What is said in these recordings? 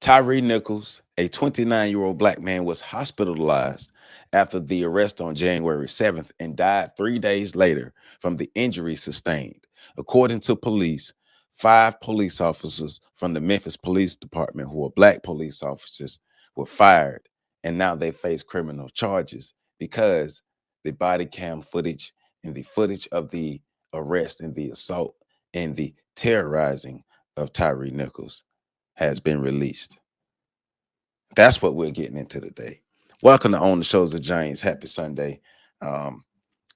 Tyre Nichols, a 29-year-old black man, was hospitalized after the arrest on January 7th and died 3 days later from the injuries sustained. According to police, 5 police officers from the Memphis Police Department, who are black police officers, were fired, and now they face criminal charges because the body cam footage and the footage of the arrest and the assault and the terrorizing of Tyre Nichols has been released. That's what we're getting into today. Welcome to On the Shows of Giants. Happy Sunday. Um,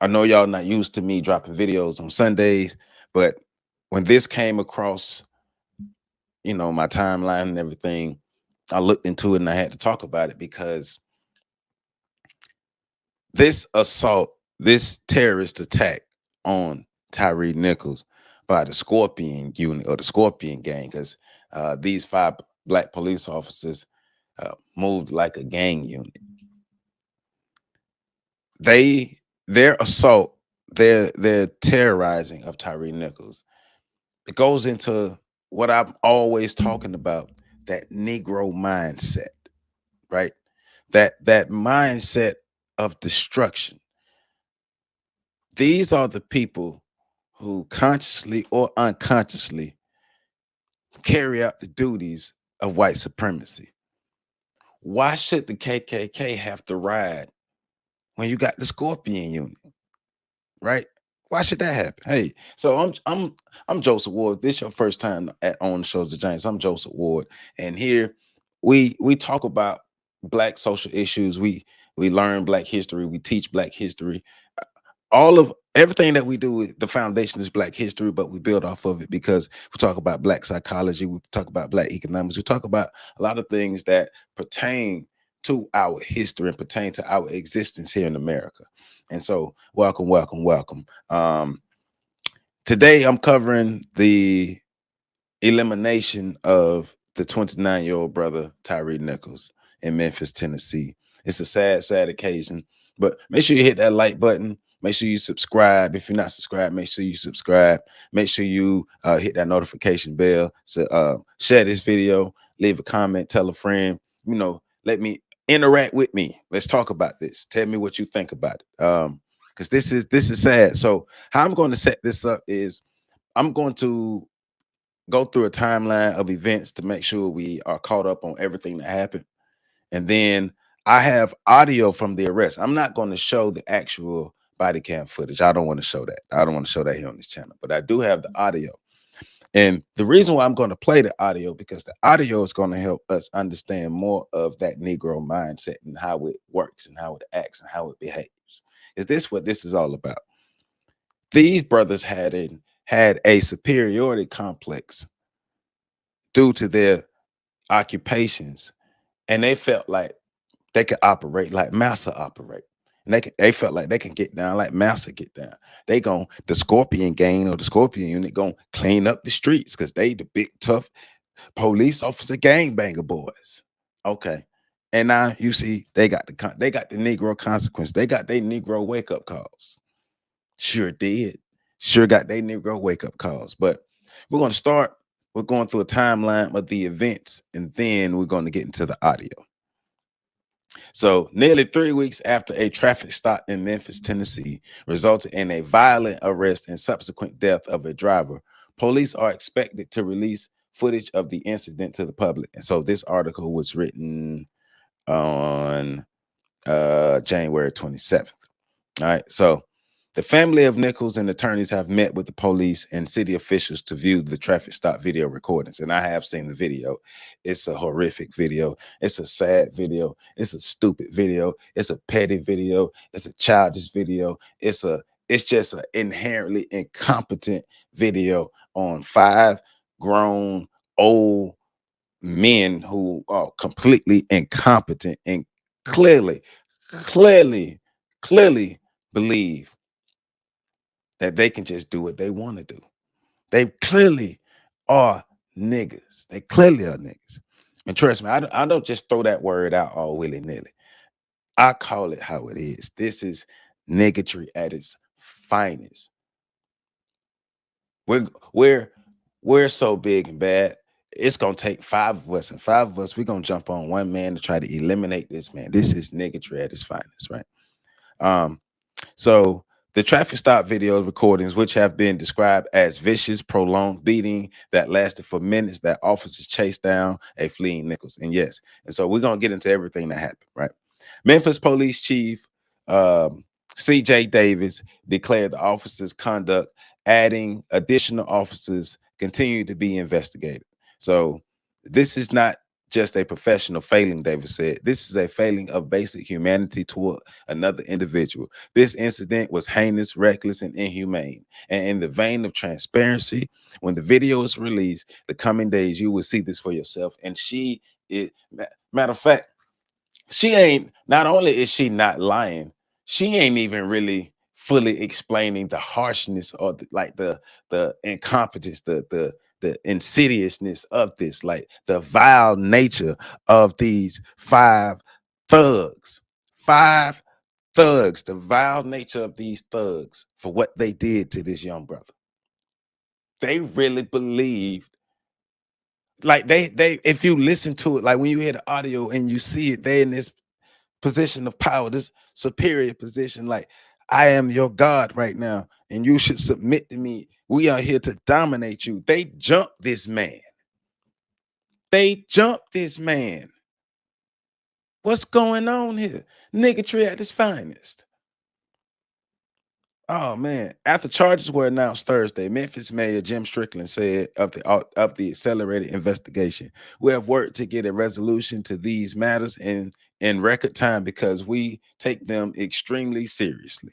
I know y'all not used to me dropping videos on Sundays, but when this came across, my timeline and everything, I looked into it and I had to talk about it because this assault, this terrorist attack on Tyre Nichols by the Scorpion unit or the Scorpion gang, because these 5 black police officers moved like a gang unit. Their assault, their terrorizing of Tyre Nichols, it goes into what I'm always talking about, that Negro mindset, right? That mindset of destruction. These are the people who consciously or unconsciously carry out the duties of white supremacy. Why should the KKK have to ride when you got the Scorpion unit, right? Why should that happen? Hey, so I'm Joseph Ward. This your first time on the Shows of Giants. I'm Joseph Ward, and here we talk about black social issues. We learn black history. We teach black history. All of everything that we do, the foundation is black history, but we build off of it because we talk about black psychology, we talk about black economics, we talk about a lot of things that pertain to our history and pertain to our existence here in America. And so welcome, welcome, welcome. Today I'm covering the elimination of the 29-year-old brother Tyre Nichols in Memphis, Tennessee. It's a sad, sad occasion, but make sure you hit that like button. Make sure you subscribe. If you're not subscribed, make sure you subscribe. Make sure you hit that notification bell. So share this video, leave a comment, tell a friend. Let me interact with me. Let's talk about this. Tell me what you think about it. Because this is sad. So how I'm going to set this up is I'm going to go through a timeline of events to make sure we are caught up on everything that happened. And then I have audio from the arrest. I'm not going to show the actual body cam footage. I don't want to show that. I don't want to show that here on this channel, but I do have the audio. And the reason why I'm going to play the audio, because the audio is going to help us understand more of that Negro mindset and how it works and how it acts and how it behaves. Is this what this is all about? These brothers had a superiority complex due to their occupations, and they felt like they could operate like Massa operate. And they felt like they can get down like Massa get down. The Scorpion gang or the Scorpion unit gonna clean up the streets because they the big tough police officer gangbanger boys. Okay. And now you see they got the Negro consequence. They got their Negro wake up calls. Sure did. Sure got their Negro wake up calls. But we're gonna start. We're going through a timeline of the events, and then we're going to get into the audio. So, nearly 3 weeks after a traffic stop in Memphis, Tennessee, resulted in a violent arrest and subsequent death of a driver, police are expected to release footage of the incident to the public. And so, this article was written on January 27th. All right. So, the family of Nichols and attorneys have met with the police and city officials to view the traffic stop video recordings. And I have seen the video. It's a horrific video. It's a sad video. It's a stupid video. It's a petty video. It's a childish video. It's just an inherently incompetent video on 5 grown old men who are completely incompetent and clearly believe that they can just do what they want to do. They clearly are niggas. They clearly are niggas. And trust me, I don't just throw that word out all willy-nilly. I call it how it is. This is niggatry at its finest. We're we're so big and bad. it's gonna take five of us, and five of us, we're gonna jump on one man to try to eliminate this man. This is niggatry at its finest, right? Um, so the traffic stop video recordings, which have been described as vicious, prolonged beating that lasted for minutes, that officers chased down a fleeing Nichols. And yes, and so we're gonna get into everything that happened, right? Memphis Police Chief C.J. Davis declared the officers' conduct, adding additional officers continue to be investigated. So this is not just a professional failing, Davis said. This is a failing of basic humanity toward another individual. This incident was heinous, reckless, and inhumane. And in the vein of transparency, when the video is released, the coming days, you will see this for yourself. And matter of fact, she ain't, not only is she not lying, she ain't even really fully explaining the harshness or the incompetence, the insidiousness of this, like the vile nature of these five thugs. Five thugs, the vile nature of these thugs for what they did to this young brother. They really believed, like they if you listen to it, like when you hear the audio and you see it, they in this position of power, this superior position, like I am your God right now, and you should submit to me. We are here to dominate you. They jumped this man. They jumped this man. What's going on here? Niggatry at its finest. Oh man! After charges were announced Thursday, Memphis Mayor Jim Strickland said of the accelerated investigation, "We have worked to get a resolution to these matters in record time because we take them extremely seriously."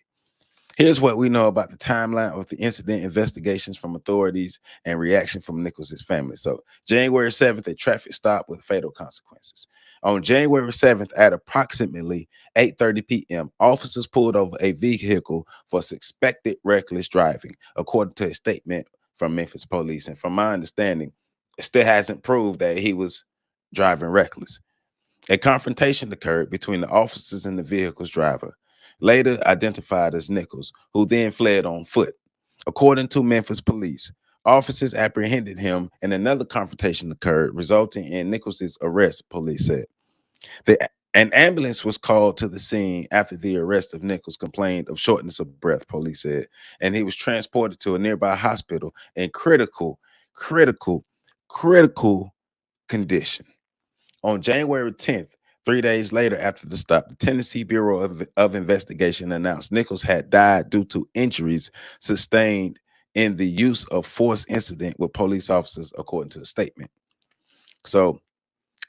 Here's what we know about the timeline of the incident, investigations from authorities, and reaction from Nichols' family. So, January 7th, a traffic stop with fatal consequences. On January 7th, at approximately 8:30 p.m., officers pulled over a vehicle for suspected reckless driving, according to a statement from Memphis police. And from my understanding, it still hasn't proved that he was driving reckless. A confrontation occurred between the officers and the vehicle's driver, later identified as Nichols, who then fled on foot. According to Memphis police, officers apprehended him and another confrontation occurred, resulting in Nichols' arrest, police said. An ambulance was called to the scene after the arrest of Nichols complained of shortness of breath, police said, and he was transported to a nearby hospital in critical condition. On January 10th, 3 days later after the stop, the Tennessee Bureau of Investigation announced Nichols had died due to injuries sustained in the use of force incident with police officers, according to a statement. So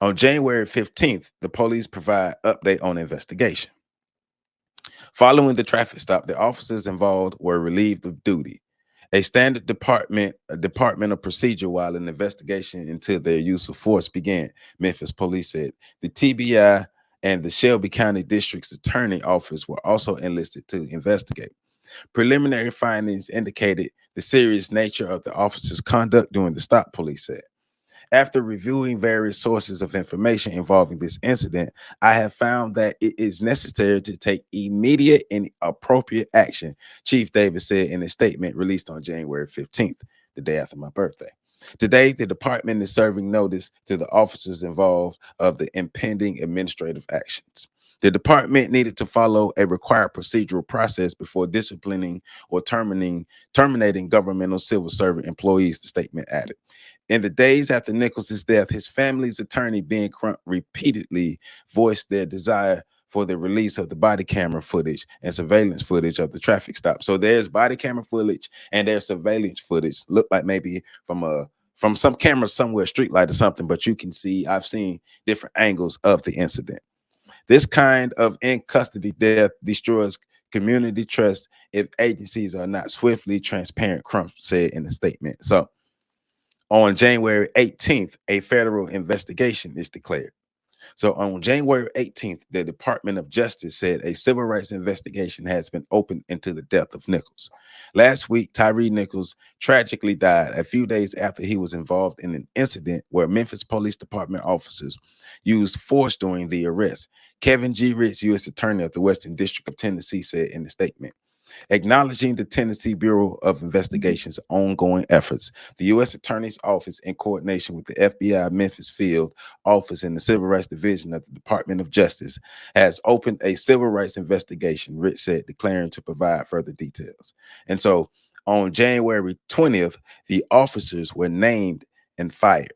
on January 15th, the police provide update on investigation. Following the traffic stop, the officers involved were relieved of duty. A standard departmental procedure while an investigation into their use of force began, Memphis police said. The TBI and the Shelby County District's attorney office were also enlisted to investigate. Preliminary findings indicated the serious nature of the officers' conduct during the stop, police said. After reviewing various sources of information involving this incident, I have found that it is necessary to take immediate and appropriate action, Chief Davis said in a statement released on January 15th, the day after my birthday. Today, the department is serving notice to the officers involved of the impending administrative actions. The department needed to follow a required procedural process before disciplining or terminating governmental civil servant employees, the statement added. In the days after Nichols' death, his family's attorney, Ben Crump, repeatedly voiced their desire for the release of the body camera footage and surveillance footage of the traffic stop. So there's body camera footage and there's surveillance footage. Look like maybe from some camera somewhere, street light or something, but you can see, I've seen different angles of the incident. This kind of in custody death destroys community trust if agencies are not swiftly transparent, Crump said in a statement. So on January 18th, a federal investigation is declared. So on January 18th, the Department of Justice said a civil rights investigation has been opened into the death of Nichols. Last week, Tyre Nichols tragically died a few days after he was involved in an incident where Memphis Police Department officers used force during the arrest. Kevin G. Ritz, U.S. Attorney of the Western District of Tennessee, said in the statement. Acknowledging the Tennessee Bureau of Investigation's ongoing efforts, the U.S. Attorney's Office, in coordination with the FBI Memphis Field Office and the Civil Rights Division of the Department of Justice, has opened a civil rights investigation, Rich said, declaring to provide further details. And so on January 20th, the officers were named and fired.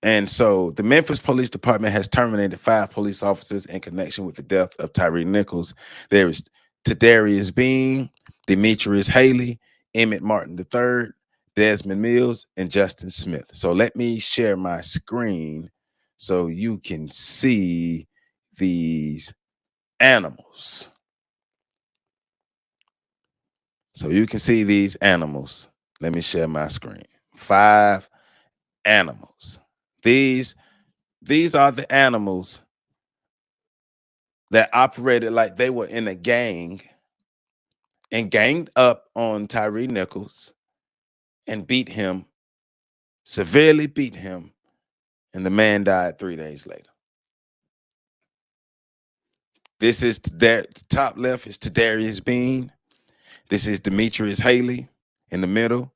And so the Memphis Police Department has terminated 5 police officers in connection with the death of Tyre Nichols. There is Tadarius Bean, Demetrius Haley, Emmett Martin III, Desmond Mills, and Justin Smith. So let me share my screen so you can see these animals. So you can see these animals. Let me share my screen. 5 animals. These are the animals that operated like they were in a gang and ganged up on Tyre Nichols and beat him, severely beat him, and the man died 3 days later. This is the top left is Tadarius Bean. This is Demetrius Haley in the middle.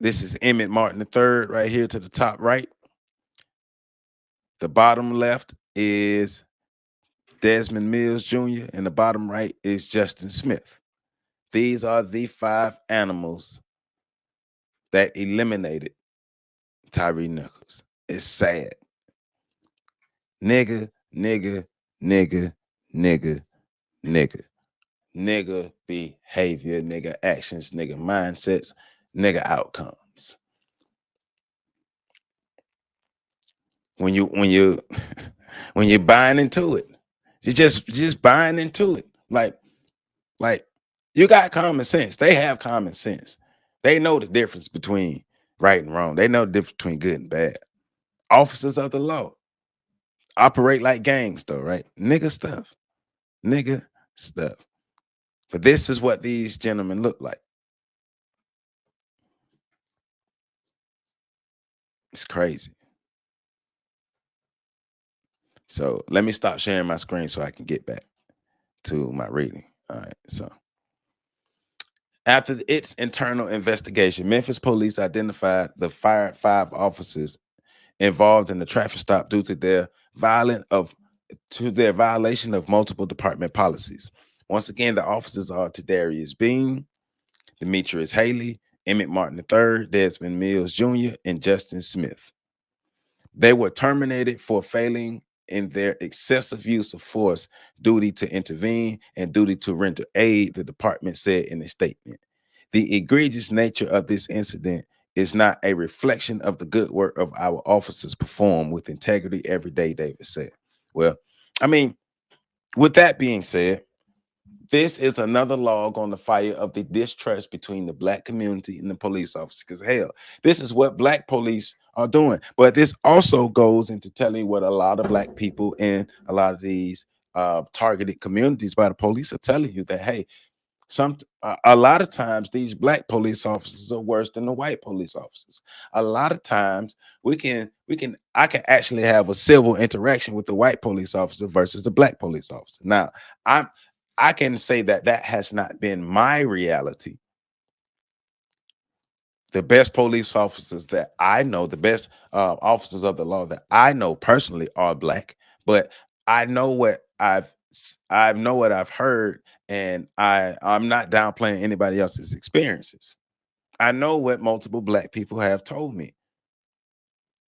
This is Emmett Martin III right here to the top right. The bottom left is Desmond Mills Jr. and the bottom right is Justin Smith. These are the 5 animals that eliminated Tyre Nichols. It's sad. Nigga, nigga, nigga, nigga, nigga. Nigga behavior, nigga actions, nigga mindsets, nigga outcomes. When you when you're buying into it, you just buying into it. Like you got common sense. They have common sense. They know the difference between right and wrong. They know the difference between good and bad. Officers of the law operate like gangs, though, right? Nigga stuff. Nigga stuff. But this is what these gentlemen look like. It's crazy. So let me stop sharing my screen so I can get back to my reading. All right. So after its internal investigation, Memphis police identified the fired 5 officers involved in the traffic stop due to their violation of multiple department policies. Once again, the officers are Tadarius Bean, Demetrius Haley, Emmett Martin III, Desmond Mills Jr., and Justin Smith. They were terminated for failing in their excessive use of force, duty to intervene, and duty to render aid, the department said in a statement. The egregious nature of this incident is not a reflection of the good work of our officers performed with integrity every day, David said. Well, I mean, with that being said, this is another log on the fire of the distrust between the Black community and the police officers. Because hell, this is what Black police are doing. But this also goes into telling what a lot of Black people in a lot of these targeted communities by the police are telling you that, hey, a lot of times these Black police officers are worse than the white police officers. A lot of times I can actually have a civil interaction with the white police officer versus the Black police officer. Now, I can say that has not been my reality. The best police officers that I know, the best officers of the law that I know personally are Black, but I know what I've heard, and I'm not downplaying anybody else's experiences. I know what multiple Black people have told me.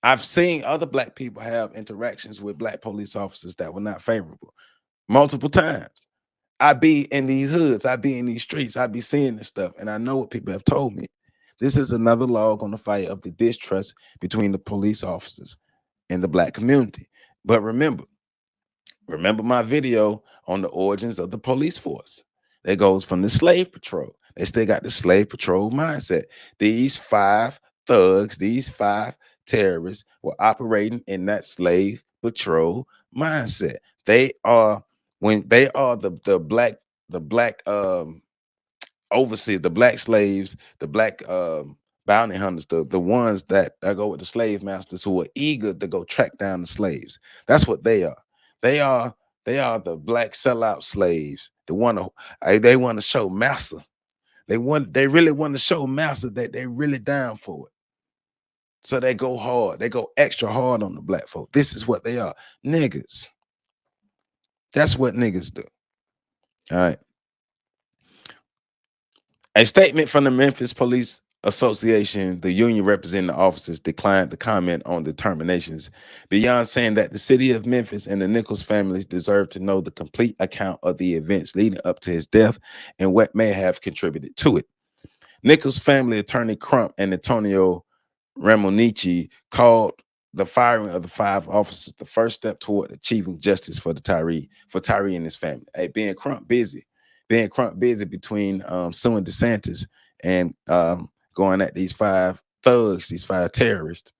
I've seen other Black people have interactions with Black police officers that were not favorable multiple times. I be in these hoods, I be in these streets, I be seeing this stuff, and I know what people have told me. This is another log on the fire of the distrust between the police officers and the Black community. But remember my video on the origins of the police force. That goes from the slave patrol. They still got the slave patrol mindset. These 5 thugs, these 5 terrorists were operating in that slave patrol mindset. They are the black overseers, the Black slaves, the Black bounty hunters, the ones that go with the slave masters who are eager to go track down the slaves. That's what they are. They are They are the black sellout slaves. They want to show massa. They really want to show massa that they really down for it. So they go hard. They go extra hard on the black folk. This is what they are. Niggas. That's what niggas do. All right. A statement from the Memphis Police Association, the union representing the officers, declined to comment on determinations beyond saying that the city of Memphis and the Nichols families deserve to know the complete account of the events leading up to his death and what may have contributed to it. Nichols family attorney Crump and Antonio Ramonici called the firing of the 5 officers the first step toward achieving justice for Tyre and his family. Hey, being Crump busy between suing DeSantis and going at these 5 thugs, these 5 terrorists.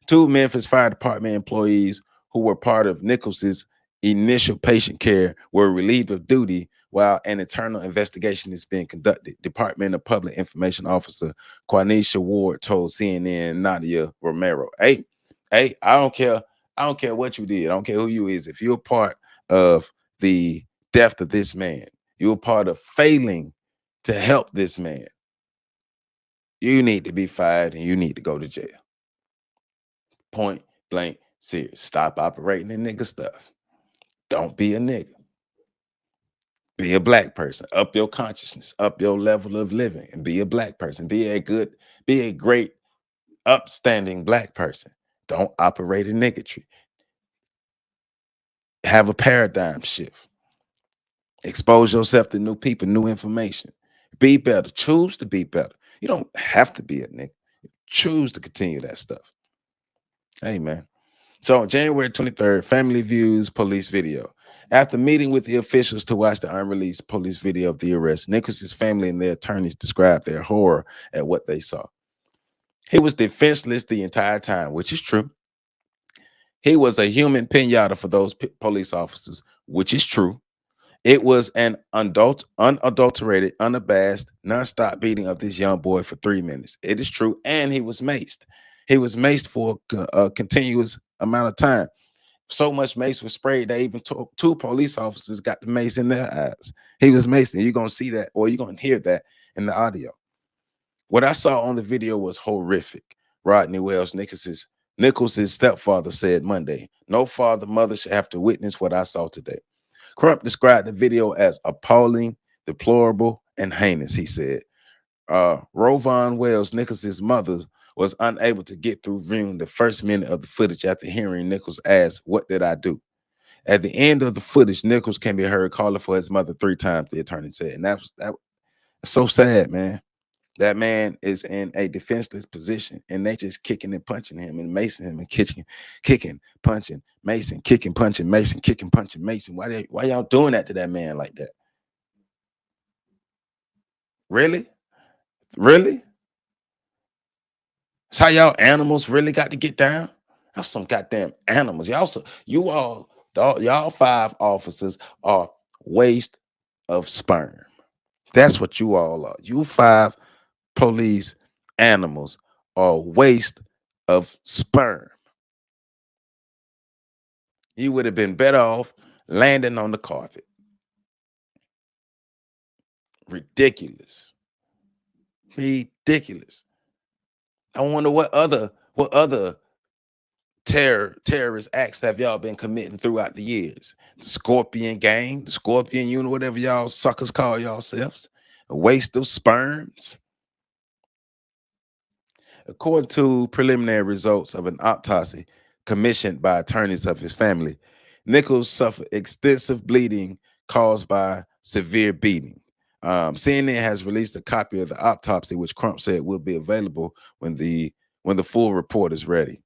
2 Memphis Fire Department employees who were part of Nichols's initial patient care were relieved of duty while an internal investigation is being conducted. Department of Public Information Officer Quanisha Ward told CNN Nadia Romero, hey, I don't care. I don't care what you did. I don't care who you is. If you're part of the death of this man, you're part of failing to help this man, you need to be fired and you need to go to jail. Point blank serious. Stop operating in nigga stuff. Don't be a nigga. Be a black person. Up your consciousness, up your level of living, and be a black person. Be a great, upstanding black person. Don't operate in niggatry. Have a paradigm shift. Expose yourself to new people, new information. Be better. Choose to be better. You don't have to be a nigga. Choose to continue that stuff. Hey, man. So on January 23rd, family views police video. After meeting with the officials to watch the unreleased police video of the arrest, Nichols's family and their attorneys described their horror at what they saw. He was defenseless the entire time, which is true. He was a human pinata for those police officers, which is true. It was an unadulterated, unabashed, nonstop beating of this young boy for 3 minutes. It is true. And he was maced. He was maced for a continuous amount of time. So much mace was sprayed, they even 2 police officers got the mace in their eyes. He was maced. You're going to see that, or you're going to hear that in the audio. What I saw on the video was horrific. Rodney Wells, Nichols's stepfather, said Monday, "No father, mother should have to witness what I saw today." Crump described the video as appalling, deplorable, and heinous, he said. Rovon Wells, Nichols's mother, was unable to get through viewing the first minute of the footage after hearing Nichols ask, "What did I do?" At the end of the footage, Nichols can be heard calling for his mother 3 times, the attorney said. And that's so sad, man. That man is in a defenseless position, and they just kicking and punching him and macing him and kicking, punching, Mason, kicking, punching, Mason, kicking, punching, Mason. Why y'all doing that to that man like that? Really? Really? That's how y'all animals really got to get down? That's some goddamn animals. Y'all 5 officers are waste of sperm. That's what you all are. You 5 police animals are waste of sperm. You would have been better off landing on the carpet. Ridiculous. Ridiculous. I wonder what other terrorist acts have y'all been committing throughout the years? The Scorpion Gang, the Scorpion Unit, whatever y'all suckers call yourselves. A waste of sperms. According to preliminary results of an autopsy commissioned by attorneys of his family, Nichols suffered extensive bleeding caused by severe beating. CNN has released a copy of the autopsy, which Crump said will be available when the full report is ready.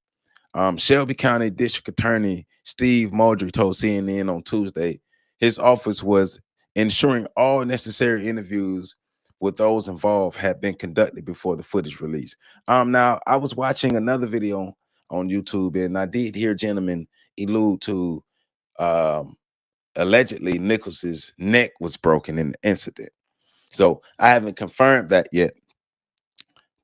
Shelby County District Attorney Steve Moldry told CNN on Tuesday his office was ensuring all necessary interviews with those involved had been conducted before the footage release. Now I was watching another video on YouTube, and I did hear gentlemen allude to allegedly Nichols's neck was broken in the incident. So I haven't confirmed that yet,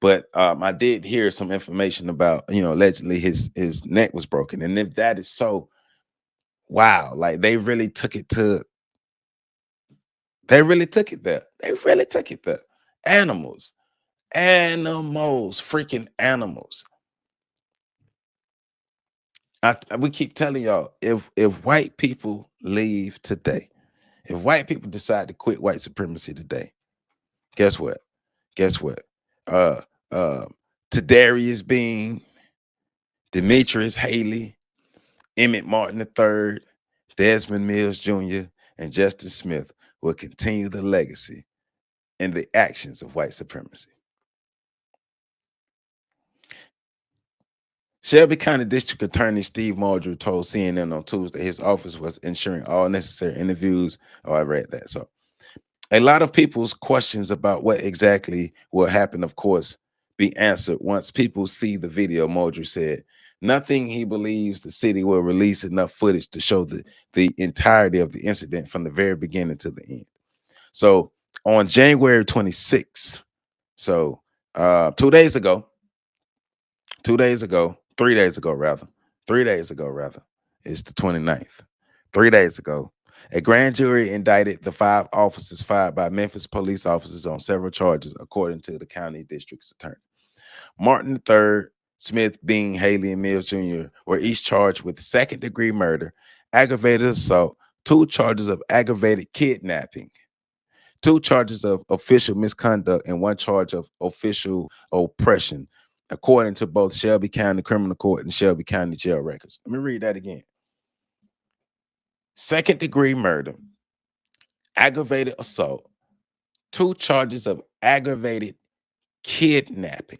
but I did hear some information about, allegedly his neck was broken. And if that is so, wow, like they really took it to, they really took it there. They really took it there. Animals, freaking animals. We keep telling y'all, if white people leave today, if white people decide to quit white supremacy today, guess what? Guess what? Uh, uh, Tadarius Bean, Demetrius Haley, Emmett Martin III, Desmond Mills Jr., and Justice Smith will continue the legacy and the actions of white supremacy. Shelby County District Attorney Steve Muldrow told CNN on Tuesday his office was ensuring all necessary interviews. Oh, I read that. So a lot of people's questions about what exactly will happen, of course, be answered once people see the video. Muldrow said nothing he believes the city will release enough footage to show the entirety of the incident from the very beginning to the end. So on January 26th, so 2 days ago, 3 days ago, rather, it's the 29th. 3 days ago, a grand jury indicted the 5 officers fired by Memphis police officers on several charges, according to the county district's attorney. Martin III, Smith, Bean, Haley, and Mills Jr. were each charged with second-degree murder, aggravated assault, 2 charges of aggravated kidnapping, 2 charges of official misconduct, and 1 charge of official oppression, according to both Shelby County Criminal Court and Shelby County jail records. Let me read that again. Second-degree murder, aggravated assault, 2 charges of aggravated kidnapping,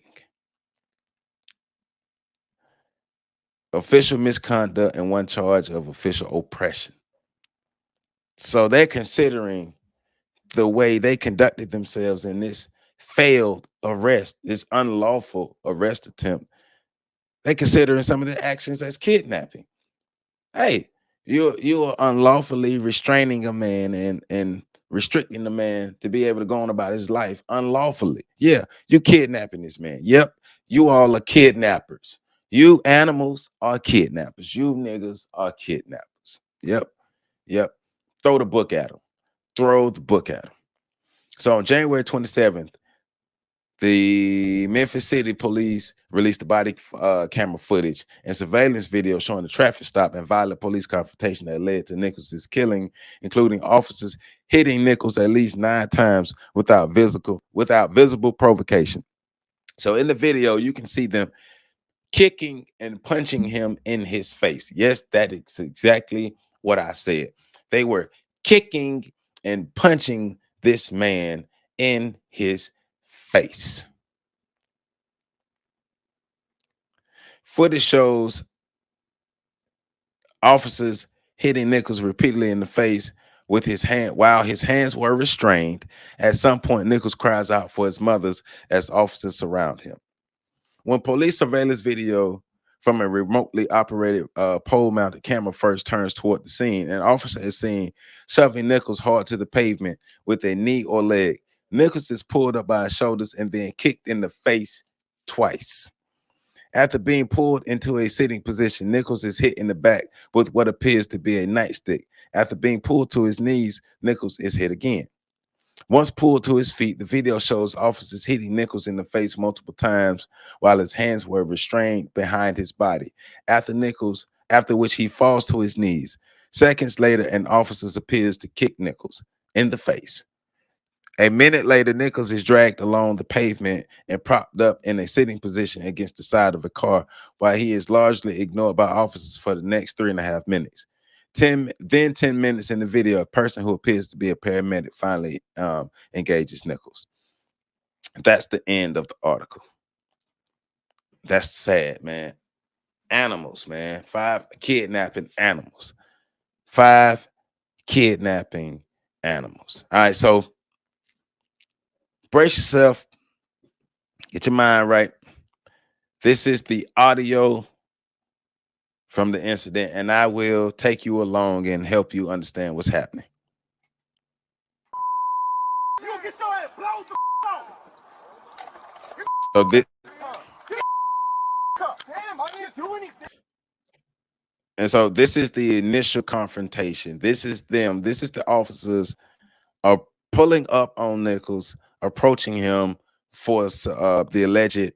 official misconduct, and 1 charge of official oppression. So they're considering the way they conducted themselves in this failed arrest, this unlawful arrest attempt. They're considering some of their actions as kidnapping. Hey, you are unlawfully restraining a man and restricting the man to be able to go on about his life unlawfully. Yeah, you kidnapping this man. Yep, you all are kidnappers. You animals are kidnappers. You niggas are kidnappers. Yep. Throw the book at them. Throw the book at them. So on January 27th, the Memphis City Police released the body camera footage and surveillance video showing the traffic stop and violent police confrontation that led to Nichols' killing, including officers hitting Nichols at least 9 times without visible provocation. So in the video, you can see them kicking and punching him in his face. Yes, that is exactly what I said. They were kicking and punching this man in his face. Footage shows officers hitting Nichols repeatedly in the face with his hand while his hands were restrained. At some point, Nichols cries out for his mothers as officers surround him. When police surveillance video from a remotely operated pole-mounted camera first turns toward the scene, an officer is seen shoving Nichols hard to the pavement with a knee or leg. Nichols is pulled up by his shoulders and then kicked in the face twice. After being pulled into a sitting position, Nichols is hit in the back with what appears to be a nightstick. After being pulled to his knees, Nichols is hit again. Once pulled to his feet, the video shows officers hitting Nichols in the face multiple times while his hands were restrained behind his body. After which he falls to his knees. Seconds later, an officer appears to kick Nichols in the face. A minute later, Nichols is dragged along the pavement and propped up in a sitting position against the side of a car while he is largely ignored by officers for the next 3.5 minutes. 10 minutes in the video, a person who appears to be a paramedic finally engages Nichols. That's the end of the article. That's sad, man. Animals, man. 5 kidnapping animals. 5 kidnapping animals. All right, so brace yourself. Get your mind right. This is the audio from the incident, and I will take you along and help you understand what's happening. So this, And so this is the initial confrontation. This is them. This is the officers are pulling up on Nichols, approaching him for the alleged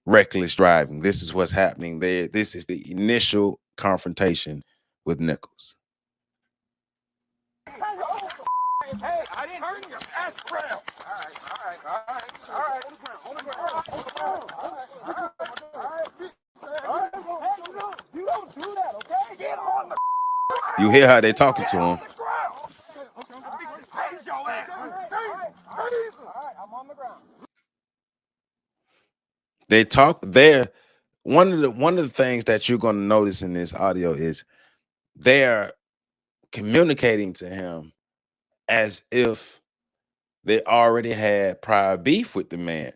reckless driving. This is what's happening there. This is the initial confrontation with Nichols. Hey, I didn't turn your ass around. All right. On the ground. You don't do that, okay? Get on the You hear how they talking to him. ground. Raise your ass. All right, I'm on the ground. They talk there. One of the things that you're going to notice in this audio is they're communicating to him as if they already had prior beef with the man,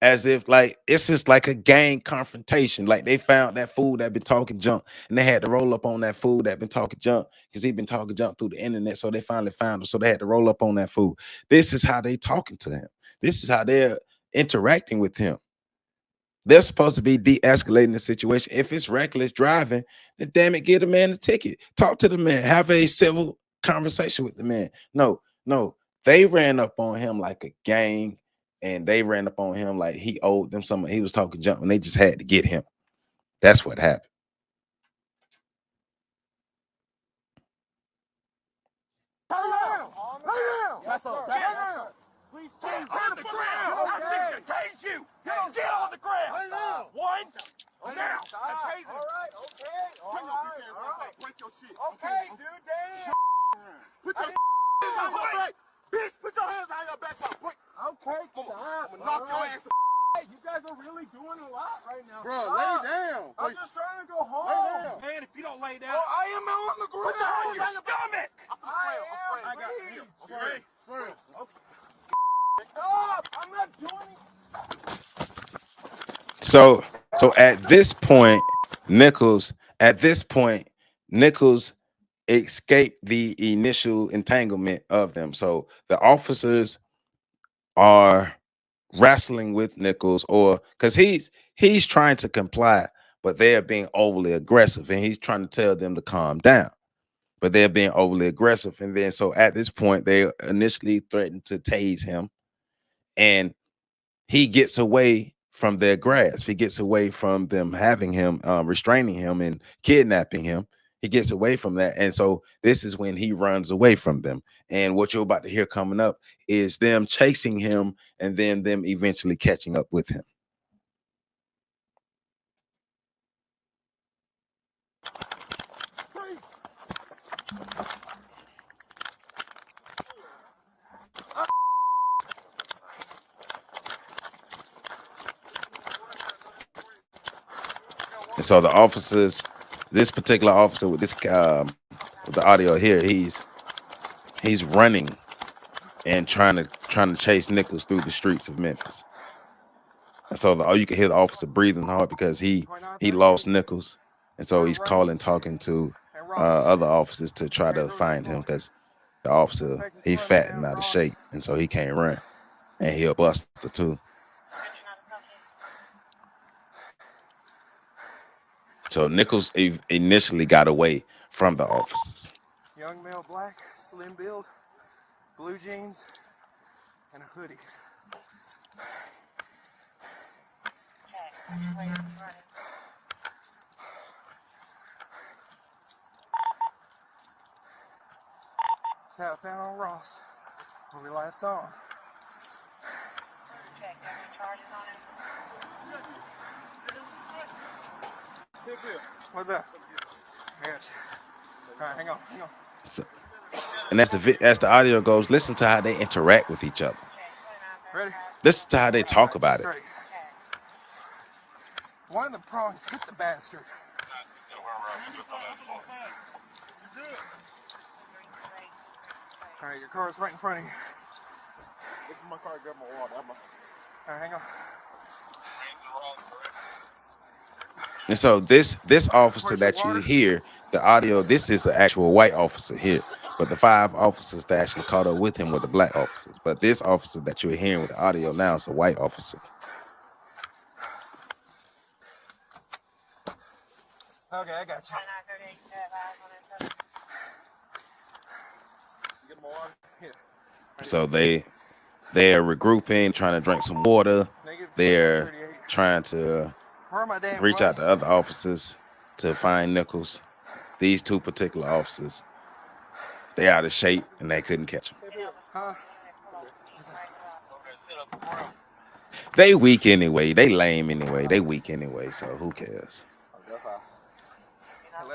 as if like it's just like a gang confrontation. Like they found that fool that been talking junk and they had to roll up on that fool that been talking junk because he been talking junk through the internet. So they finally found him. So they had to roll up on that fool. This is how they talking to him. This is how they're interacting with him. They're supposed to be de-escalating the situation. If it's reckless driving, then damn it, give the man a ticket. Talk to the man. Have a civil conversation with the man. No. They ran up on him like a gang, and they ran up on him like he owed them something. He was talking junk, and they just had to get him. That's what happened. Please change on the ground. I think change you. Get on the ground. One. Now. I'm tasing. All right. Okay. Break your shit. Okay, dude. Damn. Put your hands on your back. Bitch, put your hands on your back. Okay, stop. I'm gonna knock your ass. Hey, you guys are really doing a lot right now. Bro, lay down. I'm just trying to go home. Lay down. Man, if you don't lay down. Oh, I am on the ground. Put your hands on your stomach. I got you. Okay. Stop! I'm not doing it. So at this point, Nichols escaped the initial entanglement of them. So the officers are wrestling with Nichols, or because he's trying to comply, but they're being overly aggressive, and he's trying to tell them to calm down, but they're being overly aggressive. And then so at this point, they initially threatened to tase him, and he gets away from their grasp. He gets away from them having him, restraining him and kidnapping him. He gets away from that. And so this is when he runs away from them. And what you're about to hear coming up is them chasing him and then them eventually catching up with him. And so the officers, this particular officer with this with the audio here, he's running and trying to chase Nichols through the streets of Memphis. And so you can hear the officer breathing hard because he lost Nichols, and so he's talking to other officers to try to find him because the officer, he fat and out of shape, and so he can't run, and he a buster too. So Nichols initially got away from the officers. Young male, black, slim build, blue jeans, and a hoodie. Southbound on Ross, where we last saw him. Okay, got any charges on him? What's that? I got you. All right, hang on. So, and as the audio goes, listen to how they interact with each other. Ready? Listen to how they talk about it. One of the prongs hit the bastard. All right, your car's right in front of you. This is my car. Grab my wallet. All right, hang on. And so this officer that you hear, the audio, this is an actual white officer here. But the 5 officers that actually caught up with him were the black officers. But this officer that you're hearing with the audio now is a white officer. Okay, I got you. Get more water? Here. So they're regrouping, trying to drink some water. They're trying to reach out to other officers to find Nichols. These two particular officers, they out of shape and they couldn't catch him. Huh? They weak anyway. They lame anyway. They weak anyway. So who cares?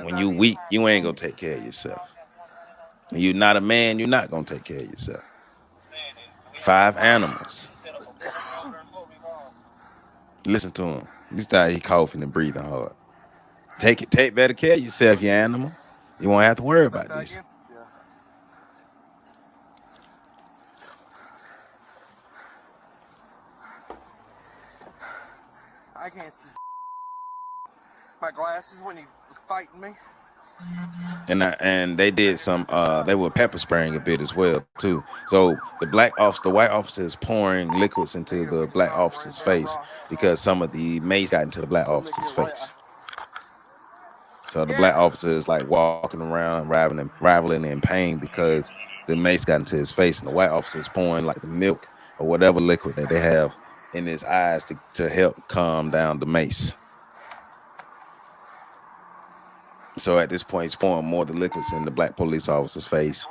When you weak, you ain't gonna take care of yourself. When you're not a man, you're not gonna take care of yourself. 5 animals. Listen to him. This time he coughing and breathing hard. Take better care of yourself, you animal. You won't have to worry about this. I can't see my glasses when he was fighting me. And they did some they were pepper spraying a bit as well too. So the white officer is pouring liquids into the black officer's face because some of the mace got into the black officer's face. So the black officer is like walking around raveling in pain because the mace got into his face, and the white officer is pouring like the milk or whatever liquid that they have in his eyes to help calm down the mace. So at this point, he's pouring more of the liquids in the black police officer's face.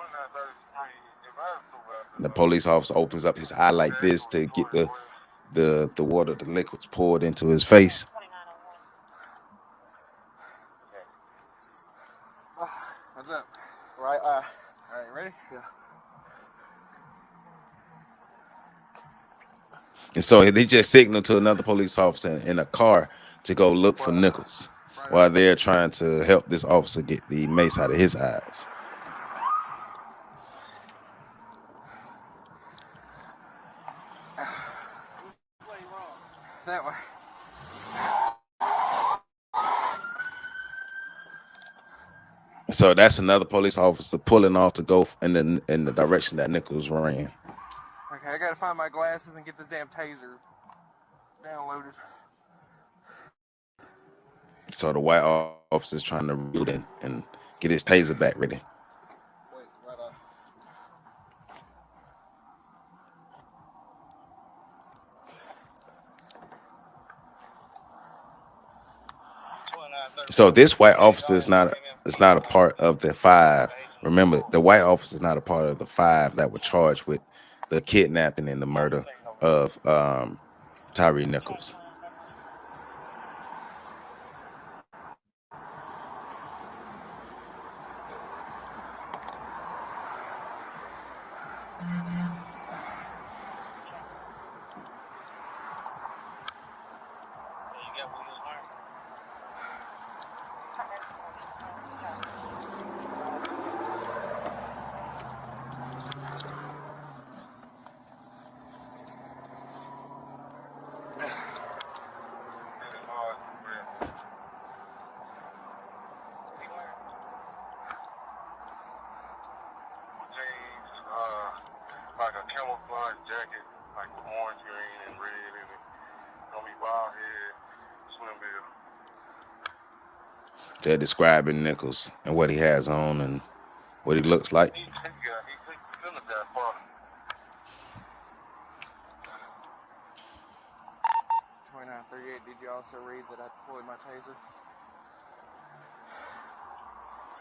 The police officer opens up his eye like this to get the water, the liquids poured into his face. What's up? Right, all right, ready? Yeah. And so they just signaled to another police officer in a car to go look for Nichols while they're trying to help this officer get the mace out of his eyes. That way. So that's another police officer pulling off to go in the direction that Nichols ran. Okay, I gotta find my glasses and get this damn taser downloaded. So the white officer's trying to reload it and get his taser back ready. Wait, right on. So this white officer is not a part of the 5. Remember, the white officer is not a part of the 5 that were charged with the kidnapping and the murder of Tyre Nichols. Like a camouflage jacket, like orange, green, and red in it. Gonna be bald head, swim bill. They're describing Nichols and what he has on and what he looks like. He feeling that far. 2938, did you also read that I deployed my taser?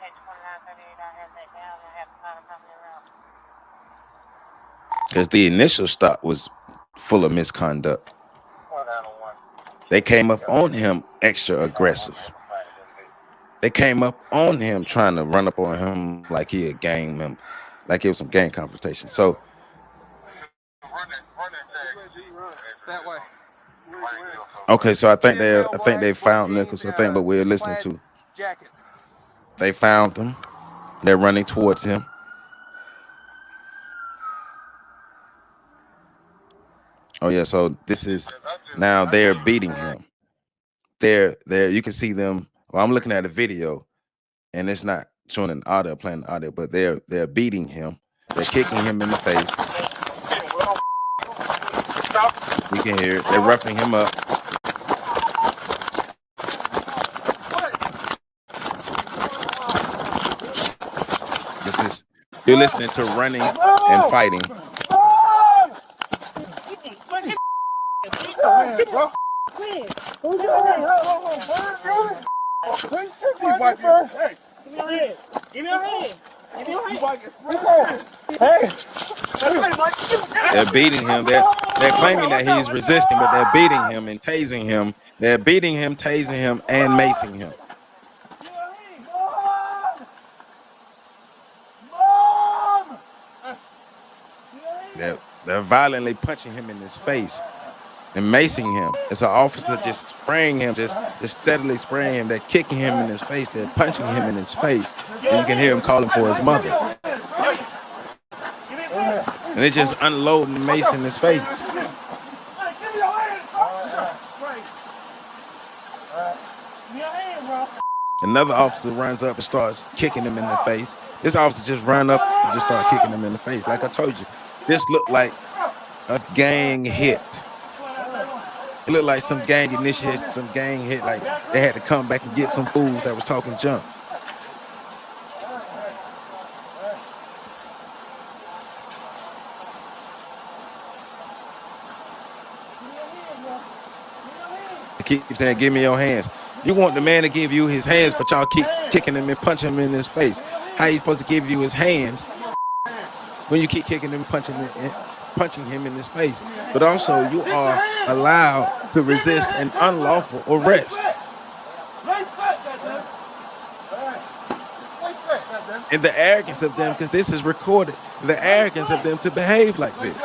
2938, I have that down. I have to find a company around. Because the initial stop was full of misconduct. They came up on him extra aggressive. They came up on him trying to run up on him like he a gang member, like it was some gang confrontation. So That way. okay, so I think they found Nichols. I think, but we're listening to. Jacket. They found him. They're running towards him. Oh yeah, so this is now they're beating him. They're you can see them. Well, I'm looking at a video, and it's not showing an audio, playing the audio, but they're beating him. They're kicking him in the face. You can hear it. They're roughing him up. This is you're listening to running and fighting. They're beating him. They're claiming that he's resisting, but they're beating him and tasing him. They're beating him, tasing him, and macing him. They're violently punching him in his face and macing him. It's an officer just spraying him, just steadily spraying him. They're kicking him in his face. They're punching him in his face. And you can hear him calling for his mother. And they just unloading the mace in his face. Another officer runs up and starts kicking him in the face. This officer just ran up and just started kicking him in the face. Like I told you, this looked like a gang hit. It looked like some gang initiation, some gang hit. Like they had to come back and get some fools that was talking junk. They keep saying, "Give me your hands." You want the man to give you his hands, but y'all keep kicking him and punching him in his face. How you supposed to give you his hands when you keep kicking him and punching him in his face? But also, you are allowed to resist an unlawful arrest. And the arrogance of them, because this is recorded, the arrogance of them to behave like this.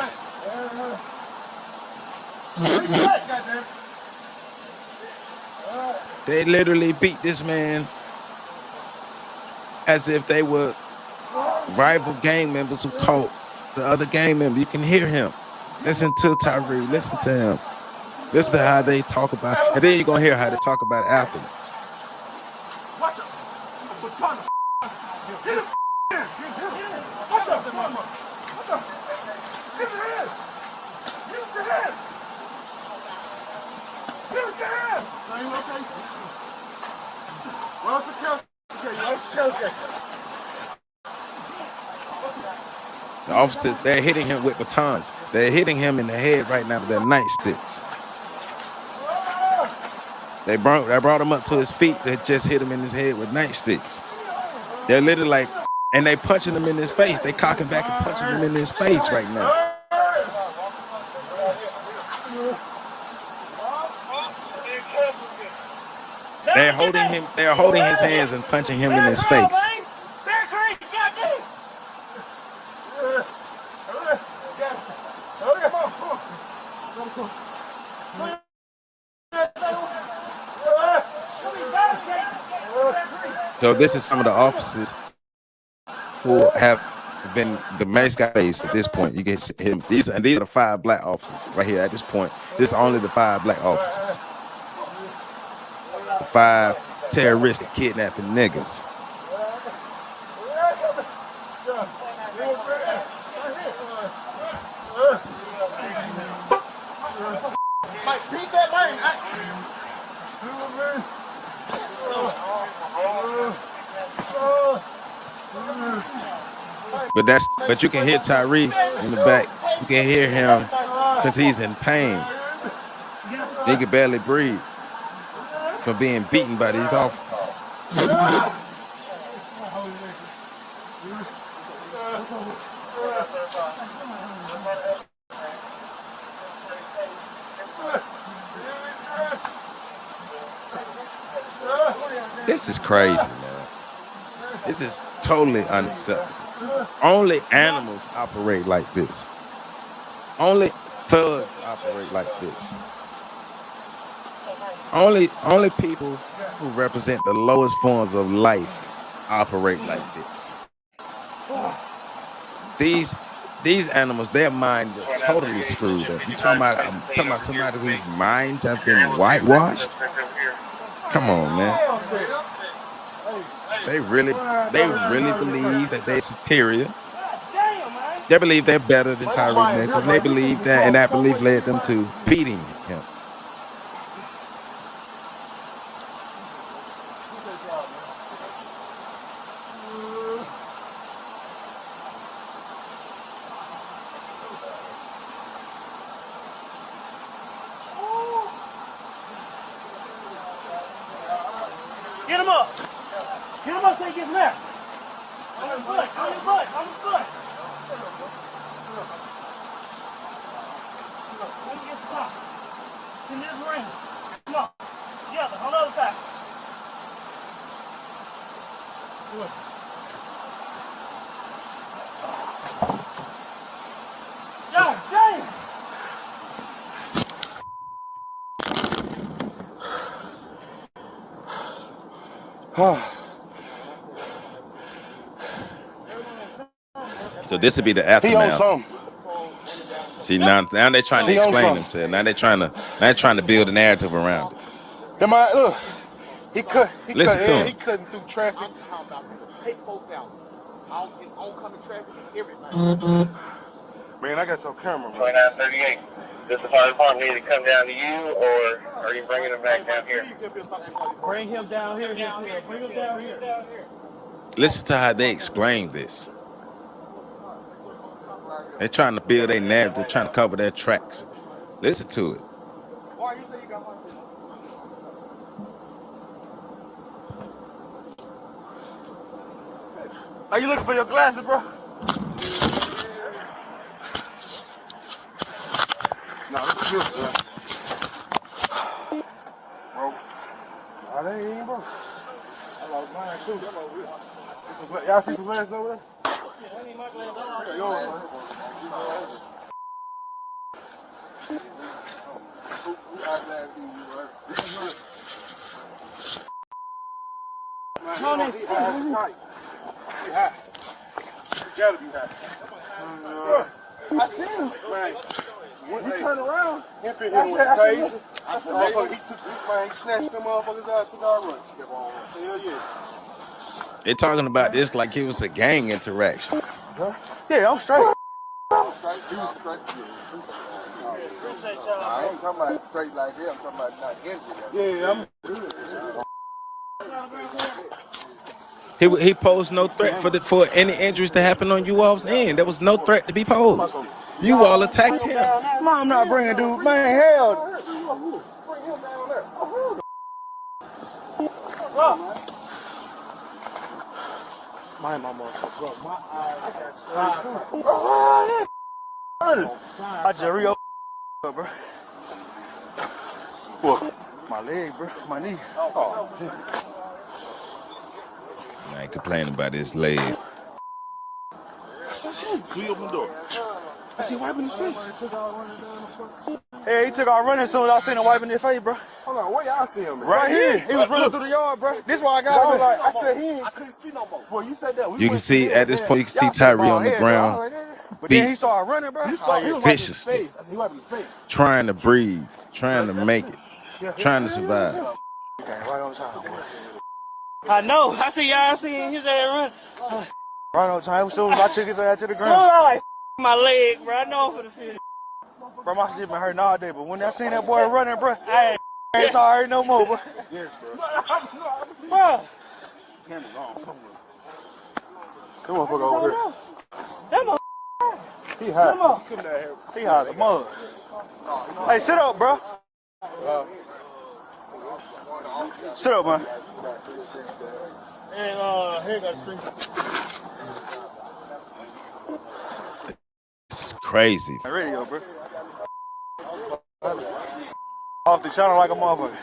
They literally beat this man as if they were rival gang members who caught the other gang member. You can hear him. Listen to Tyre. Listen to him. Listen to how they talk about it. And then you're going to hear how they talk about it afterwards. The officers, they're hitting him with batons. They're hitting him in the head right now with their nightsticks. They brought him up to his feet. They just hit him in his head with nightsticks. They're literally like, and they punching him in his face. They cocking back and punching him in his face right now. They're holding him. They're holding his hands and punching him in his face. So this is some of the officers who have been the mace guys at this point. You get him. These are the 5 black officers right here at this point. This is only the 5 black officers. The 5 terroristic kidnapping niggas. But you can hear Tyre in the back. You can hear him because he's in pain. He can barely breathe from being beaten by these officers. This is crazy, man. This is totally unacceptable. Only animals operate like this. Only thugs operate like this. Only people who represent the lowest forms of life operate like this. These animals, their minds are totally screwed up. You talking about somebody whose minds have been whitewashed? Come on, man. They really believe that they're superior. They believe they're better than Tyre Nichols. They believe that, and that belief led them to beating him. up. Get him up so he gets left. On his butt, on his butt, on his butt. Let me get the top. In this ring. Come on. Together, on the other side. Good. God damn! So this would be the He on aftermath. something. See, now they're trying to He on explain something. themselves. Now they're trying to build a narrative around it. Them I look. He Listen to him. He cutting through traffic. I'm talking about take folks out. Oncoming traffic, everything. Man, I got your camera, man. 2938. Does the fire department need to come down to you, or are you bringing them back down here? Bring him down here. Bring him down here. Listen to how they explain this. They're trying to build a narrative. They're trying to cover their tracks. Listen to it. Why you say you got my Are you looking for your glasses, bro? No, that's your glasses. Bro. Nah, they ain't, bro. I lost mine, too. Y'all see some glasses over there? I need my glasses. I got yours, man. On this. He high. You gotta be high. I see him. Man, he turned around. He fit him with a taser. He snatched them motherfuckers out, took our run. Hell yeah. They're talking about this like it was a gang interaction. Yeah, I'm straight. He was straight. I ain't talking about straight like that. I'm talking about not injured. Yeah, I'm. He posed no threat for any injuries to happen on you all's end. There was no threat to be posed. You all attacked him. I'm not bringing dude, man. Hell. My motherfucker. My eyes got straight. I just re-opened, bro. What? My leg, bro. My knee. Oh. I ain't complaining about his leg. He opened the door. I see wiping his face. Hey, he took our running as soon as I seen him wiping his face, bro. Hold on, where y'all see him? Right here. He was running through the yard, bro. This is why I got him. I said he ain't. I couldn't see no more. Boy, you said that. You can see at this point, you can see Tyree on the ground, But then he started running, bro. He was wiping his viciously, face. I said he wiping his face. trying to breathe, trying to make it, trying to survive. Right on time, bro. I know. I see y'all seeing his ass run. Right on time. As soon as I took his ass to the Soon ground. I like my leg, bro. I know I'm for the field. Bro, my shit been hurting all day, but when I seen that boy running, bro, Hey, I ain't sorry no more, bro. Yes, bro. bro. Come on, fuck over here. That mother. He high. Come on. He high as a mug. Hey, sit up, bro. Sit up, man. And here got three. It's crazy. Radio, bro. Off the channel like a motherfucker.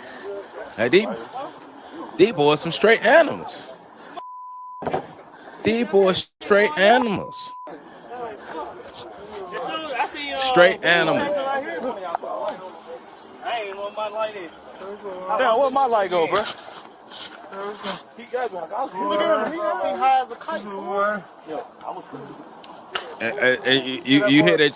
Hey, these boys some straight animals. These boys straight animals. Straight animals. I ain't want my light in. Damn, where my light go, bro? He got me. Look at him. He high as a kite. You hear that?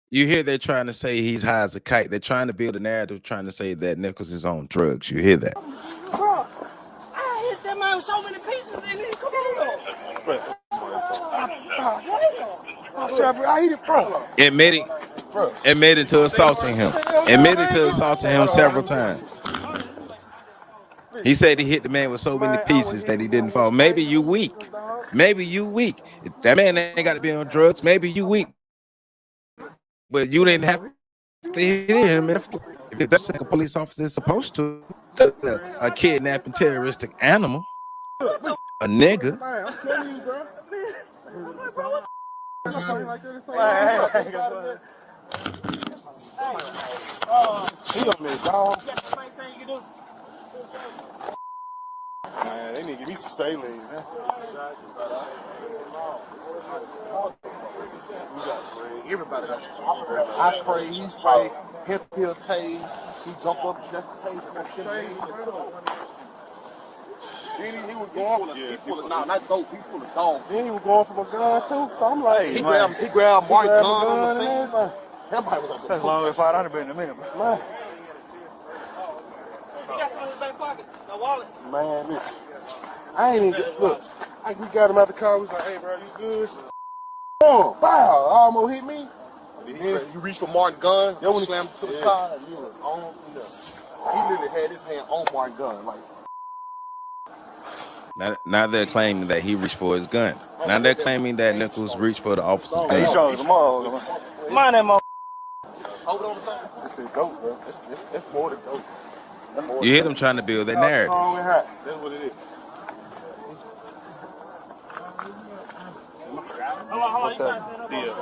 You hear they're trying to say he's high as a kite. They're trying to build a narrative, trying to say that Nichols is on drugs. You hear that? Bro, I hit that man with so many pieces in his skull. I hit it, bro. Admitted to assaulting him. Admitted to assaulting him several times. He said he hit the man with so many pieces that he didn't fall. Maybe you weak. Maybe you weak. That man ain't got to be on drugs. Maybe you weak. But you didn't have to hit him if that's like a police officer is supposed to. a kidnapping terroristic animal, a nigga. Man, I'm telling you, bro. He on this dog. Man, they need to give me some saline, man. Everybody got spray. I spray, he spray, hip hill tase, he jumped up, just tase. Then he was going not dope, he full of dog. Then he was going for a gun too, so I'm like, he grabbed Mark gun on the scene. Everybody was like, that's long as 500 been in a minute, bro. Man. He got some in his back pocket, a wallet. Man, listen, I ain't even look. We got him out the car. We was like, "Hey, bro, you good?" Oh, wow! Almost hit me. You reached for Martin gun. You slammed to the car. And you was on. He literally had his hand on Martin gun, like. Now they're claiming that he reached for his gun. Now they're claiming that Nichols reached for the officer's gun. He showed them all. Mind that mother. Hold on a second. This is dope, bro. It's more than dope. You hear them trying to build that narrative. That's what it is. Hold on, you trying to stand up?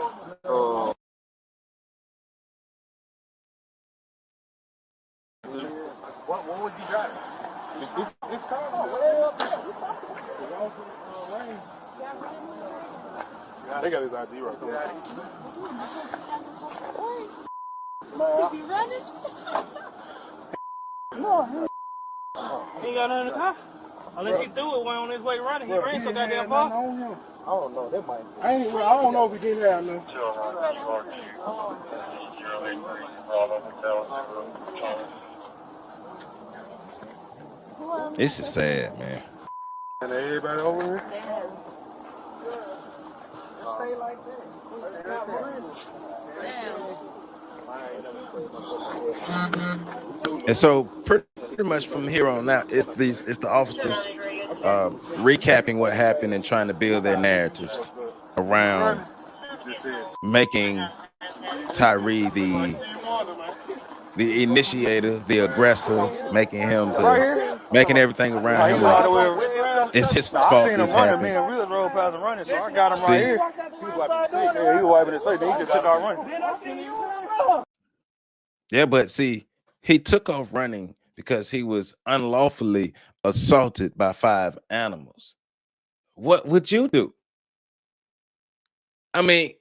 What was he driving? This car was way up there. They got his ID right there. He running? He ain't got nothing in the car. Unless he threw it when on his way running. He ran so goddamn far. I don't know. That might. I don't know if he did have none. This is sad, man. And everybody over here. Stay like that. And so pretty much from here on out, it's the officers recapping what happened and trying to build their narratives around making Tyre the initiator, the aggressor, making everything around him like it's his fault. I seen him running, me and Real road past him running, so I got him right here. He was wiping his face, then he just took out running. Yeah, but see, he took off running because he was unlawfully assaulted by 5 animals. What would you do? I mean,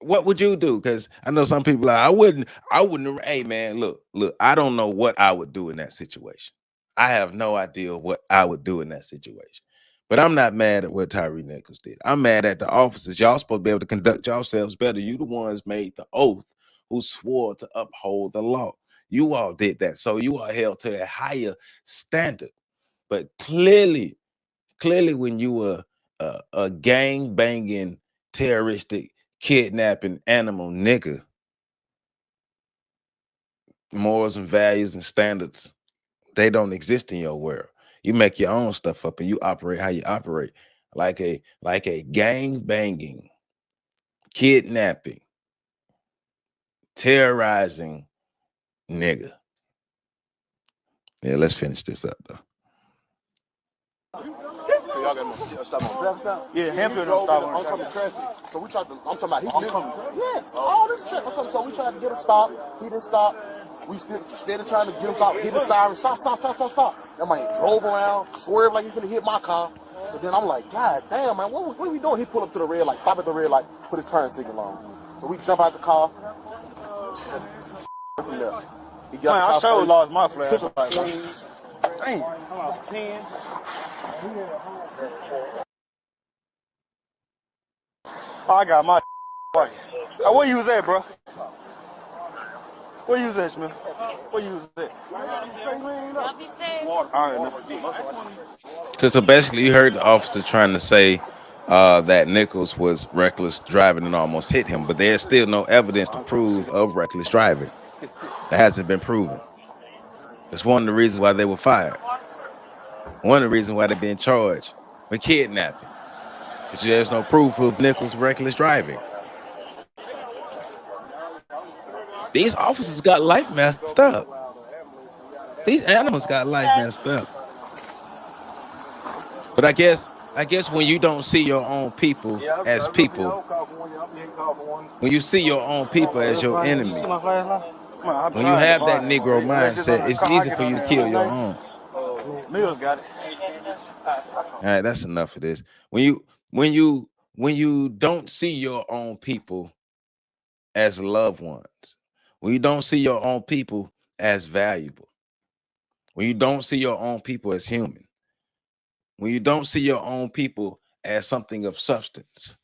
what would you do? Because I know some people are, I wouldn't. Hey, man, look, I don't know what I would do in that situation. I have no idea what I would do in that situation. But I'm not mad at what Tyre Nichols did. I'm mad at the officers. Y'all supposed to be able to conduct yourselves better. You the ones made the oath who swore to uphold the law. You all did that. So you are held to a higher standard. But clearly when you were a gang-banging, terroristic, kidnapping animal nigga, morals and values and standards, they don't exist in your world. You make your own stuff up and you operate how you operate, like a gang-banging, kidnapping, terrorizing nigga. Yeah, let's finish this up though. Yeah, Hampton don't stop on oncoming traffic. So we tried to. I'm talking about he oncoming. Yes, all this traffic. So we tried to get him stopped. He didn't stop. We still trying to get him stopped. Hit the siren. Stop. That man drove around, swerved like he's gonna hit my car. So then I'm like, God damn, man, what are we doing? He pulled up to the red light, stop at the red light, put his turn signal on. So we jump out the car. From there. He got man, I sure lost my flash. Dang. Oh, I got my where you was at, bro? Where you was at, Smith? Where you was at? Y'all be safe. All right, man. Because so basically you heard the officer trying to say that Nichols was reckless driving and almost hit him, but there's still no evidence to prove of reckless driving. That hasn't been proven. That's one of the reasons why they were fired. One of the reasons why they're being charged with kidnapping. Because there's no proof of Nichols' reckless driving. These officers got life messed up. These animals got life messed up. But I guess when you don't see your own people as people, when you see your own people as your You enemy, see my flashlight? Man, I'm when you trying to have that find it. Negro Unless it's on mindset, the it's car, I easy get for on you to there kill and your say, own. Mills got it. All right, that's enough of this. When you don't see your own people as loved ones, when you don't see your own people as valuable, when you don't see your own people as human, when you don't see your own people as something of substance,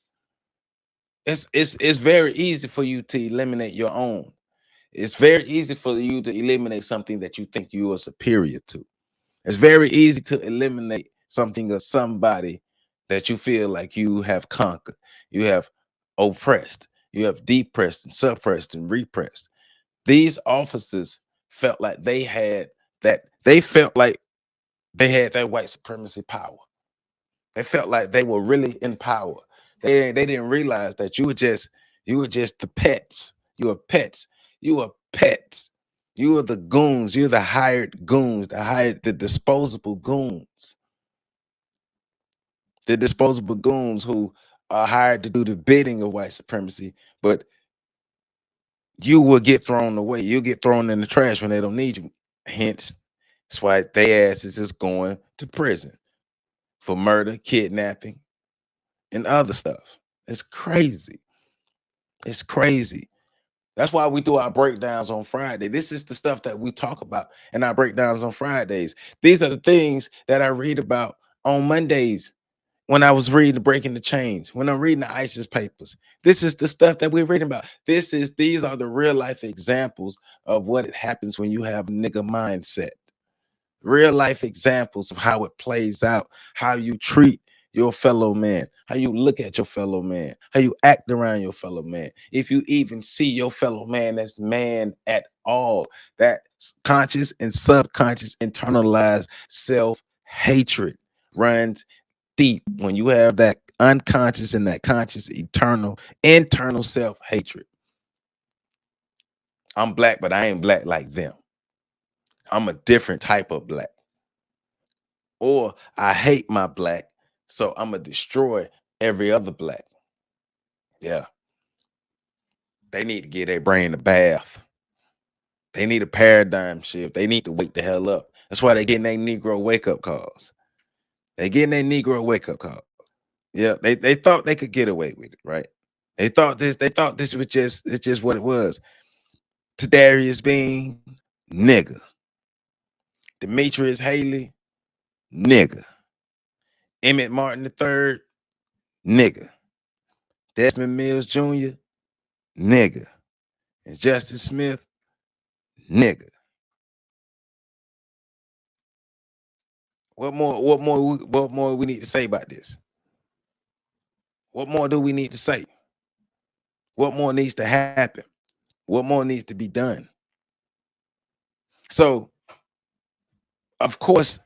it's very easy for you to eliminate your own. It's very easy for you to eliminate something that you think you are superior to. It's very easy to eliminate something or somebody that you feel like you have conquered, you have oppressed, you have depressed and suppressed and repressed. These officers felt like they felt like they had that white supremacy power. They felt like they were really in power. They didn't realize that you were just the pets. You were pets. You were pets. You were the goons. You're the hired goons, the disposable goons. The disposable goons who are hired to do the bidding of white supremacy, but you will get thrown away. You'll get thrown in the trash when they don't need you. Hence, that's why their asses is going to prison for murder, kidnapping, and other stuff. It's crazy. It's crazy. That's why we do our breakdowns on Friday. This is the stuff that we talk about in our breakdowns on Fridays. These are the things that I read about on Mondays when I was reading Breaking the Chains, when I'm reading the ISIS papers. This is the stuff that we're reading about. These are the real life examples of what happens when you have a nigga mindset. Real life examples of how it plays out, how you treat your fellow man, how you look at your fellow man, how you act around your fellow man. If you even see your fellow man as man at all, that conscious and subconscious internalized self-hatred runs deep when you have that unconscious and that conscious internal self-hatred. I'm black, but I ain't black like them. I'm a different type of black. Or I hate my black, so I'm gonna destroy every other black. Yeah. They need to get their brain a bath. They need a paradigm shift. They need to wake the hell up. That's why they're getting their Negro wake-up calls. They're getting their Negro wake-up calls. Yeah, they thought they could get away with it, right? They thought this was just what it was. Tadarius Bean, nigga. Demetrius Haley, nigga. Emmett Martin III, nigga. Desmond Mills Jr., nigga. And Justice Smith, nigga. What more we need to say about this? What more do we need to say? What more needs to happen? What more needs to be done? So, of course,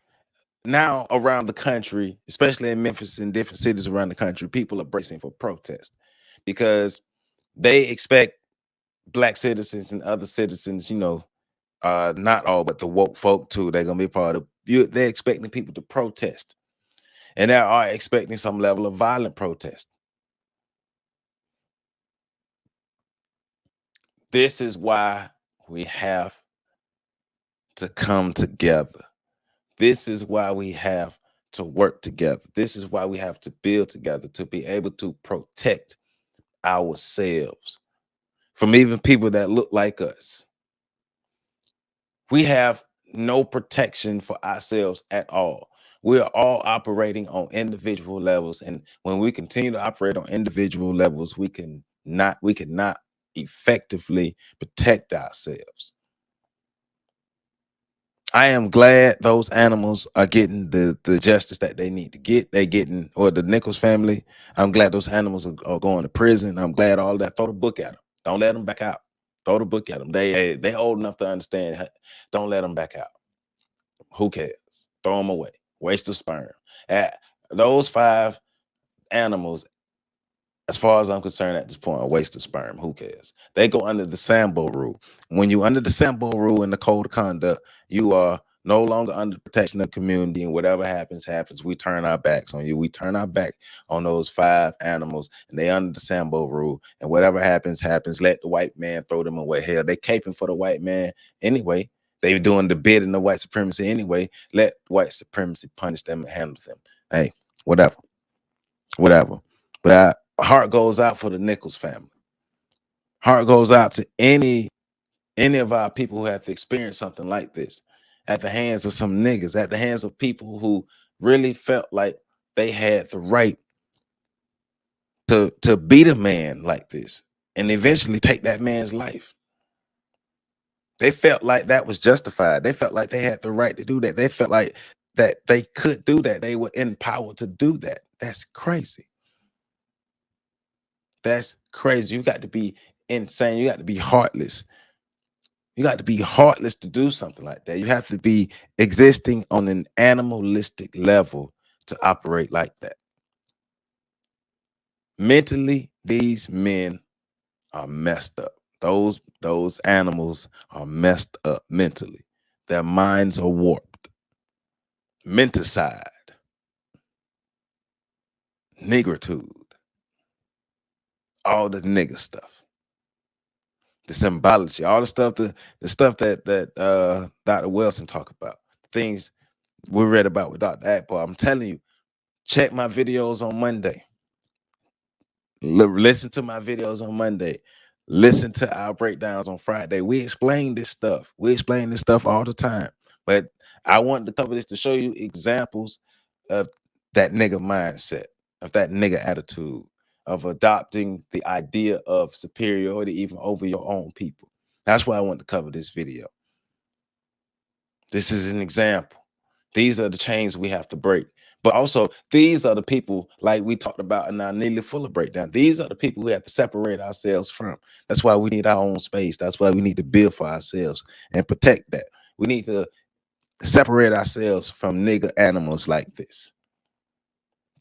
now around the country, especially in Memphis and different cities around the country, people are bracing for protest because they expect black citizens and other citizens, not all, but the woke folk too, they're gonna be part of. They're expecting people to protest, and they are expecting some level of violent protest. This is why we have to come together. This is why we have to work together. This is why we have to build together to be able to protect ourselves from even people that look like us. We have no protection for ourselves at all. We are all operating on individual levels, and when we continue to operate on individual levels, we cannot effectively protect ourselves. I am glad those animals are getting the justice that they need to get. Or the Nichols family. I'm glad those animals are going to prison. I'm glad all that. Throw the book at them. Don't let them back out. Throw the book at them. They old enough to understand. Don't let them back out. Who cares? Throw them away. Waste of sperm. Those 5 animals As far as I'm concerned at this point, a waste of sperm. Who cares? They go under the Sambo rule. When you under the Sambo rule in the code of conduct, you are no longer under protection of the community, and whatever happens, happens. We turn our backs on you. We turn our back on those 5 animals, and they under the Sambo rule. And whatever happens, happens. Let the white man throw them away. Hell, they caping for the white man anyway. They doing the bid in the white supremacy anyway. Let white supremacy punish them and handle them. Hey, whatever. But heart goes out for the Nichols family. Heart goes out to any of our people who have to experience something like this at the hands of some niggas, at the hands of people who really felt like they had the right to beat a man like this and eventually take that man's life. They felt like that was justified. They felt like they had the right to do that. They felt like that they could do that. They were empowered to do that. That's crazy. That's crazy. You got to be insane. You got to be heartless. You got to be heartless to do something like that. You have to be existing on an animalistic level to operate like that. Mentally, these men are messed up. Those animals are messed up mentally. Their minds are warped. Menticide. Negritude. All the nigga stuff. The symbology, all the stuff that Dr. Wilson talked about, things we read about with Dr. Akbar. I'm telling you, check my videos on Monday. Listen to my videos on Monday. Listen to our breakdowns on Friday. We explain this stuff. We explain this stuff all the time. But I wanted to cover this to show you examples of that nigga mindset, of that nigga attitude, of adopting the idea of superiority even over your own people. That's why I want to cover this video. This is an example. These are the chains we have to break. But also, these are the people, like we talked about in our Nearly Fuller breakdown, these are the people we have to separate ourselves from. That's why we need our own space. That's why we need to build for ourselves and protect that. We need to separate ourselves from nigga animals like this.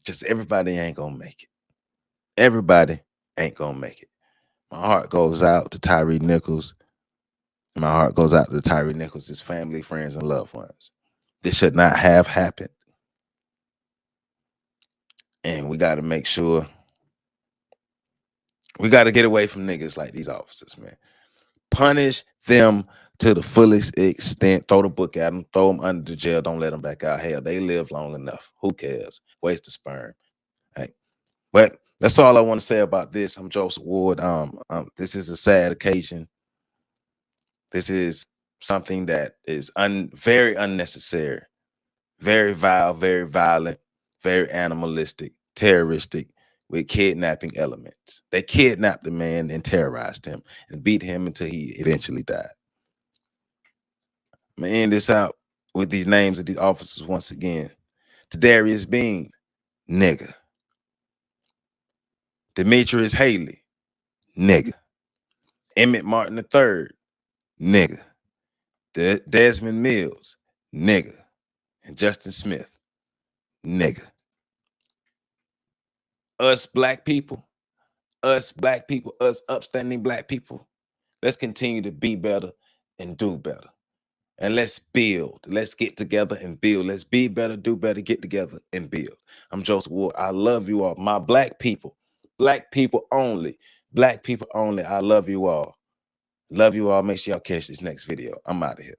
Just everybody ain't gonna make it. Everybody ain't gonna make it. My heart goes out to Tyre Nichols. My heart goes out to Tyre Nichols, his family, friends, and loved ones. This should not have happened. And we got to make sure we got to get away from niggas like these officers, man. Punish them to the fullest extent. Throw the book at them. Throw them under the jail. Don't let them back out. Hell, they live long enough. Who cares? Waste of sperm. Hey, but that's all I want to say about this. I'm Joseph Ward. This is a sad occasion. This is something that is very unnecessary, very vile, very violent, very animalistic, terroristic, with kidnapping elements. They kidnapped the man and terrorized him and beat him until he eventually died. I'm going to end this out with these names of these officers once again. Tadarius Bean, nigga. Demetrius Haley, nigga. Emmett Martin III, nigga. Desmond Mills, nigga. And Justin Smith, nigga. Us black people, us upstanding black people, let's continue to be better and do better. And let's build. Let's get together and build. Let's be better, do better, get together and build. I'm Joseph Ward. I love you all. My black people only. Black people only. I love you all. Love you all. Make sure y'all catch this next video. I'm out of here.